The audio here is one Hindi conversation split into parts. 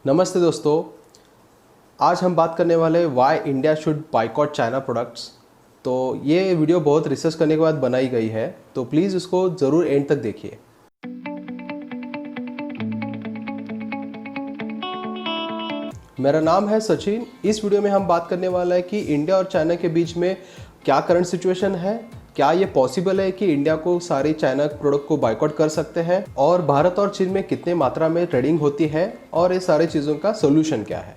नमस्ते दोस्तों। आज हम बात करने वाले हैं why India should boycott China products. तो ये वीडियो बहुत रिसर्च करने के बाद बनाई गई है, तो प्लीज़ उसको ज़रूर एंड तक देखिए। मेरा नाम है सचिन। इस वीडियो में हम बात करने वाला है कि इंडिया और चाइना के बीच में क्या करंट सिचुएशन है, क्या ये पॉसिबल है कि इंडिया को सारी चाइना प्रोडक्ट को बाइकआउट कर सकते हैं, और भारत और चीन में कितने मात्रा में ट्रेडिंग होती है, और ये सारी चीज़ों का सोल्यूशन क्या है।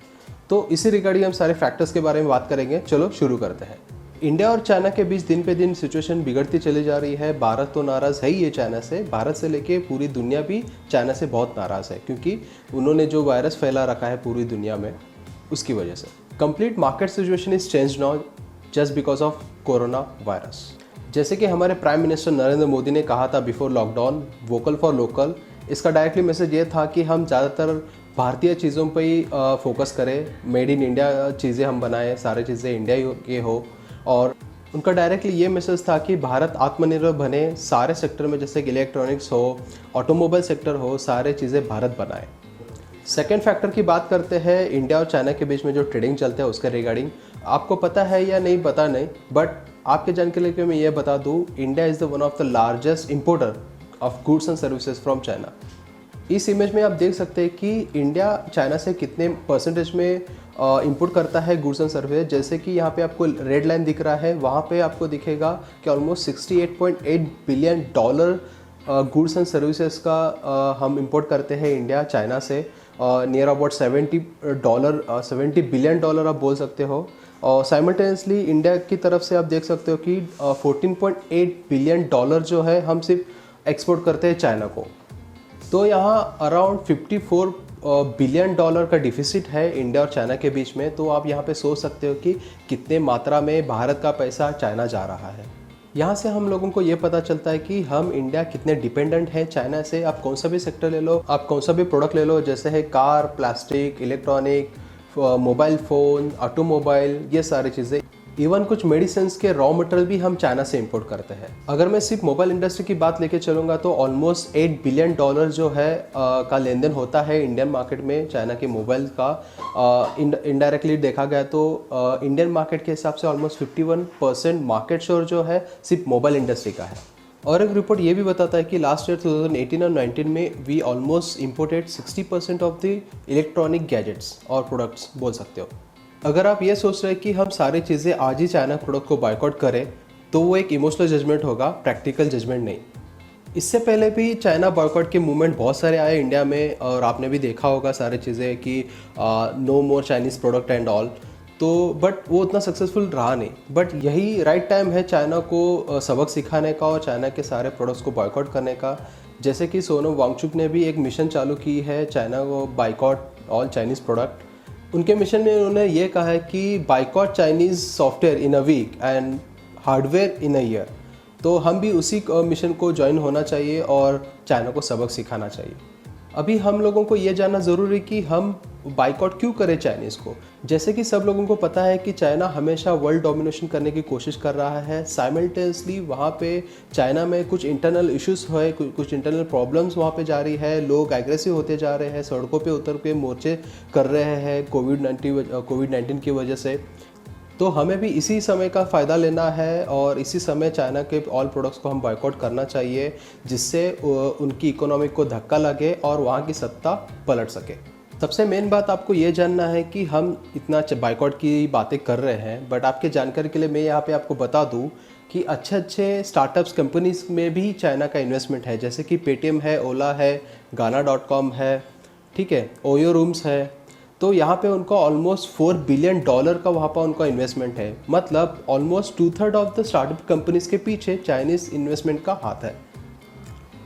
तो इसी रिगार्डिंग हम सारे फैक्टर्स के बारे में बात करेंगे। चलो शुरू करते हैं। इंडिया और चाइना के बीच दिन पे दिन सिचुएशन बिगड़ती चली जा रही है। भारत तो नाराज़ है ही है चाइना से, भारत से लेके पूरी दुनिया भी चाइना से बहुत नाराज़ है, क्योंकि उन्होंने जो वायरस फैला रखा है पूरी दुनिया में, उसकी वजह से complete market situation is change now just because of corona virus. जैसे कि हमारे प्राइम मिनिस्टर नरेंद्र मोदी ने कहा था before lockdown, vocal for local. इसका डायरेक्टली मैसेज ये था कि हम ज़्यादातर भारतीय चीज़ों पे ही फोकस करें, मेड इन इंडिया चीज़ें हम बनाएं, सारी चीज़ें इंडिया के हो। और उनका डायरेक्टली ये मैसेज था कि भारत आत्मनिर्भर बने सारे सेक्टर में, जैसे कि इलेक्ट्रॉनिक्स हो, ऑटोमोबाइल सेक्टर हो, सारे चीज़ें भारत बनाए। सेकेंड फैक्टर की बात करते हैं, इंडिया और चाइना के बीच में जो ट्रेडिंग चलता है उसके रिगार्डिंग। आपको पता है या नहीं पता नहीं, बट आपके जानकारी के लिए मैं ये बता दूँ, India is the one of the largest importer of goods and services from China. इस इमेज में आप देख सकते हैं कि इंडिया चाइना से कितने परसेंटेज में इंपोर्ट करता है गुड्स एंड सर्विसेज। जैसे कि यहाँ पे आपको रेड लाइन दिख रहा है, वहाँ पे आपको दिखेगा कि almost $68.8 billion goods and services का हम इंपोर्ट करते हैं इंडिया चाइना से। नियर अबाउट $70 बिलियन आप बोल सकते हो। और साइमल्टेनियसली इंडिया की तरफ से आप देख सकते हो कि $14.8 बिलियन जो है हम सिर्फ एक्सपोर्ट करते हैं चाइना को। तो यहाँ अराउंड $54 बिलियन का डिफिसिट है इंडिया और चाइना के बीच में। तो आप यहाँ पे सोच सकते हो कि कितने मात्रा में भारत का पैसा चाइना जा रहा है। यहाँ से हम लोगों को ये पता चलता है कि हम इंडिया कितने डिपेंडेंट है चाइना से। आप कौन सा भी सेक्टर ले लो, आप कौन सा भी प्रोडक्ट ले लो, जैसे है car, plastic, electronic, mobile phone, automobile, ये सारी चीज़ें। इवन कुछ मेडिसिन के रॉ मटेरियल भी हम चाइना से इंपोर्ट करते हैं। अगर मैं सिर्फ मोबाइल इंडस्ट्री की बात लेके चलूँगा तो ऑलमोस्ट $8 बिलियन जो है का लेन देन होता है इंडियन मार्केट में चाइना के मोबाइल का। इनडायरेक्टली देखा गया तो इंडियन मार्केट के हिसाब से ऑलमोस्ट 51% मार्केट शेयर जो है सिर्फ मोबाइल इंडस्ट्री का है। और एक रिपोर्ट ये भी बताता है कि लास्ट ईयर 2018 और 19 में we almost imported 60% of the electronic gadgets और प्रोडक्ट्स बोल सकते हो। अगर आप ये सोच रहे हैं कि हम सारी चीज़ें आज ही चाइना प्रोडक्ट को बायकॉट करें, तो वो एक इमोशनल जजमेंट होगा, प्रैक्टिकल जजमेंट नहीं। इससे पहले भी चाइना बॉयकॉट के मूवमेंट बहुत सारे आए इंडिया में, और आपने भी देखा होगा सारी चीज़ें कि no more Chinese product and all. तो बट वो उतना सक्सेसफुल रहा नहीं। बट यही राइट टाइम है चाइना को सबक सिखाने का और चाइना के सारे प्रोडक्ट्स को बॉयकॉट करने का। जैसे कि सोनम वांगचुक ने भी एक मिशन चालू की है, चाइना को बाइकॉट ऑल चाइनीज़ प्रोडक्ट। उनके मिशन में उन्होंने ये कहा है कि boycott Chinese software in a week and hardware in a year. तो हम भी उसी मिशन को ज्वाइन होना चाहिए और चाइना को सबक सिखाना चाहिए। अभी हम लोगों को ये जानना ज़रूरी है कि हम बाइकॉट क्यों करें चाइनीज़ को। जैसे कि सब लोगों को पता है कि चाइना हमेशा वर्ल्ड डोमिनेशन करने की कोशिश कर रहा है। साइमल्टेनियसली वहाँ पे चाइना में कुछ इंटरनल इश्यूज है, कुछ इंटरनल प्रॉब्लम्स वहाँ पे जा रही है। लोग एग्रेसिव होते जा रहे हैं, सड़कों पे उतर के मोर्चे कर रहे हैं कोविड-19 की वजह से। तो हमें भी इसी समय का फ़ायदा लेना है और इसी समय चाइना के ऑल प्रोडक्ट्स को हम बाइकआउट करना चाहिए, जिससे उनकी इकोनॉमी को धक्का लगे और वहाँ की सत्ता पलट सके। सबसे मेन बात आपको ये जानना है कि हम इतना बाइकआउट की बातें कर रहे हैं, बट आपके जानकारी के लिए मैं यहाँ पे आपको बता दूँ कि अच्छे स्टार्टअप्स कंपनीज में भी चाइना का इन्वेस्टमेंट है। जैसे कि पेटीएम है, ओला है, गाना.com है, ठीक है, ओयो रूम्स है। तो यहाँ पे उनका ऑलमोस्ट $4 बिलियन का वहाँ पर उनका इन्वेस्टमेंट है। मतलब almost 2/3 of the startup companies के पीछे चाइनीज़ इन्वेस्टमेंट का हाथ है।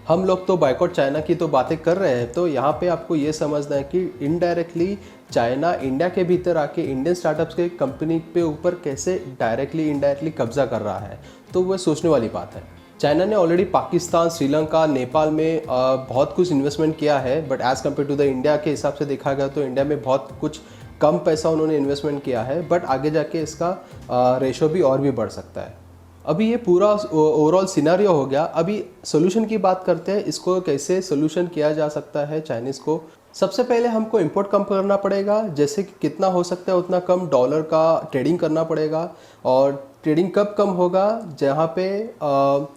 हम लोग तो बाइकआउट चाइना की तो बातें कर रहे हैं, तो यहाँ पे आपको ये समझना है कि इनडायरेक्टली चाइना इंडिया के भीतर आके इंडियन स्टार्टअप्स के कंपनी पे ऊपर कैसे डायरेक्टली इनडायरेक्टली कब्जा कर रहा है। तो वह सोचने वाली बात है। चाइना ने ऑलरेडी पाकिस्तान, श्रीलंका, नेपाल में बहुत कुछ इन्वेस्टमेंट किया है, but as compare to the India के हिसाब से देखा गया तो इंडिया में बहुत कुछ कम पैसा उन्होंने इन्वेस्टमेंट किया है। बट आगे जाके इसका रेशो भी और भी बढ़ सकता है। अभी ये पूरा ओवरऑल सिनेरियो हो गया। अभी सोल्यूशन की बात करते हैं, इसको कैसे सोल्यूशन किया जा सकता है चाइनीज़ को। सबसे पहले हमको इंपोर्ट कम करना पड़ेगा, जैसे कि कितना हो सकता है उतना कम डॉलर का ट्रेडिंग करना पड़ेगा। और ट्रेडिंग कब कम होगा? जहाँ पे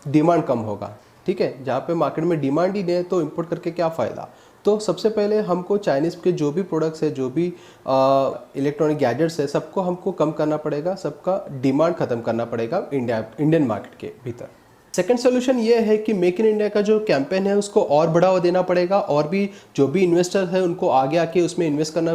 डिमांड कम होगा, ठीक है। जहाँ पे मार्केट में डिमांड ही नहीं है तो इंपोर्ट करके क्या फ़ायदा। तो सबसे पहले हमको चाइनीज़ के जो भी प्रोडक्ट्स है, जो भी इलेक्ट्रॉनिक गैजेट्स है, सबको हमको कम करना पड़ेगा, सबका डिमांड ख़त्म करना पड़ेगा इंडियन मार्केट के भीतर। सेकंड सोल्यूशन ये है कि मेक इन इंडिया का जो कैंपेन है उसको और बढ़ावा देना पड़ेगा, और भी जो भी इन्वेस्टर है उनको आगे आके उसमें इन्वेस्ट करना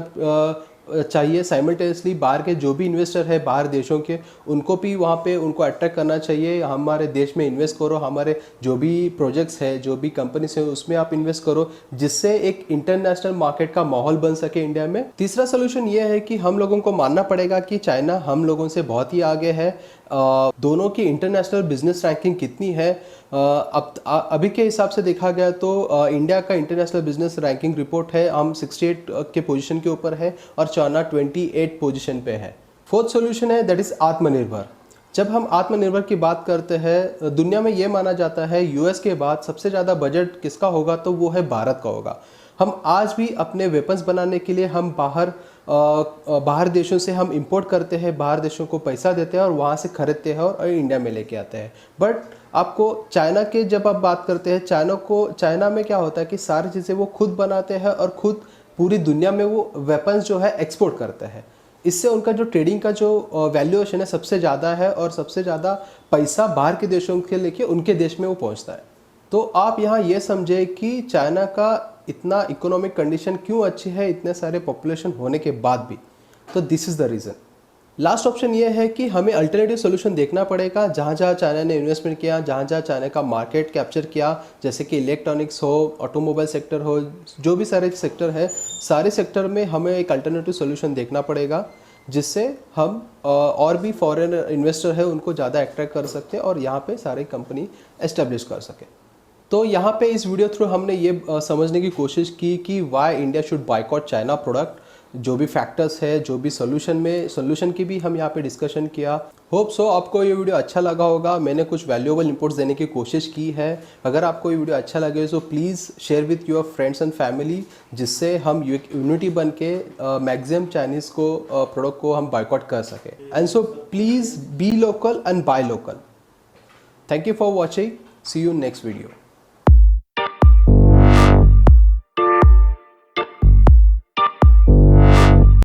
चाहिए। साइमल्टेनियसली बाहर के जो भी इन्वेस्टर है बाहर देशों के, उनको भी वहाँ पे उनको अट्रैक्ट करना चाहिए, हमारे देश में इन्वेस्ट करो, हमारे जो भी प्रोजेक्ट्स है, जो भी कंपनीज है उसमें आप इन्वेस्ट करो, जिससे एक इंटरनेशनल मार्केट का माहौल बन सके इंडिया में। तीसरा सोल्यूशन ये है कि हम लोगों को मानना पड़ेगा कि चाइना हम लोगों से बहुत ही आगे है। दोनों की इंटरनेशनल बिजनेस रैंकिंग कितनी है? अब अभी के हिसाब से देखा गया तो इंडिया का इंटरनेशनल बिजनेस रैंकिंग रिपोर्ट है, हम 68 के पोजीशन के ऊपर है और चाइना 28 पोजीशन पे है। फोर्थ सोल्यूशन है दैट इज़ आत्मनिर्भर। जब हम आत्मनिर्भर की बात करते हैं, दुनिया में ये माना जाता है यूएस के बाद सबसे ज़्यादा बजट किसका होगा, तो वो है भारत का होगा। हम आज भी अपने वेपन्स बनाने के लिए हम बाहर देशों से हम इंपोर्ट करते हैं, बाहर देशों को पैसा देते हैं और वहाँ से खरीदते हैं और इंडिया में लेके आते हैं। बट आपको चाइना के जब आप बात करते हैं, चाइना में क्या होता है कि सारी चीज़ें वो खुद बनाते हैं और खुद पूरी दुनिया में वो वेपन्स जो है एक्सपोर्ट करते हैं। इससे उनका जो ट्रेडिंग का जो वैल्यूएशन है सबसे ज़्यादा है, और सबसे ज़्यादा पैसा बाहर के देशों के लेके उनके देश में वो पहुँचता है। तो आप यहाँ ये समझे कि चाइना का इतना इकोनॉमिक कंडीशन क्यों अच्छी है इतने सारे पॉपुलेशन होने के बाद भी। तो this is the reason. Last option ये है कि हमें अल्टरनेटिव सोल्यूशन देखना पड़ेगा। जहाँ जहाँ चाइना ने इन्वेस्टमेंट किया, जहाँ जहाँ चाइना का मार्केट कैप्चर किया, जैसे कि इलेक्ट्रॉनिक्स हो, ऑटोमोबाइल सेक्टर हो, जो भी सारे सेक्टर है, सारे सेक्टर में हमें एक अल्टरनेटिव सोल्यूशन देखना पड़ेगा, जिससे हम और भी फॉरेन इन्वेस्टर है उनको ज़्यादा अट्रैक्ट कर सकते हैं और यहाँ पे सारे कंपनी एस्टेब्लिश कर सके। तो यहाँ पे इस वीडियो थ्रू हमने ये समझने की कोशिश की कि why India should boycott China product. जो भी फैक्टर्स है, जो भी सोल्यूशन की भी हम यहाँ पे डिस्कशन किया। होप सो आपको ये वीडियो अच्छा लगा होगा। मैंने कुछ वैल्यूएबल इनपुट्स देने की कोशिश की है। अगर आपको ये वीडियो अच्छा लगे तो please share with your friends and family, जिससे हम यूनिटी बन के मैक्सिमम चाइनीज़ को प्रोडक्ट को हम बायकॉट कर सकें। And so please be local and buy local. Thank you for watching. See you next video.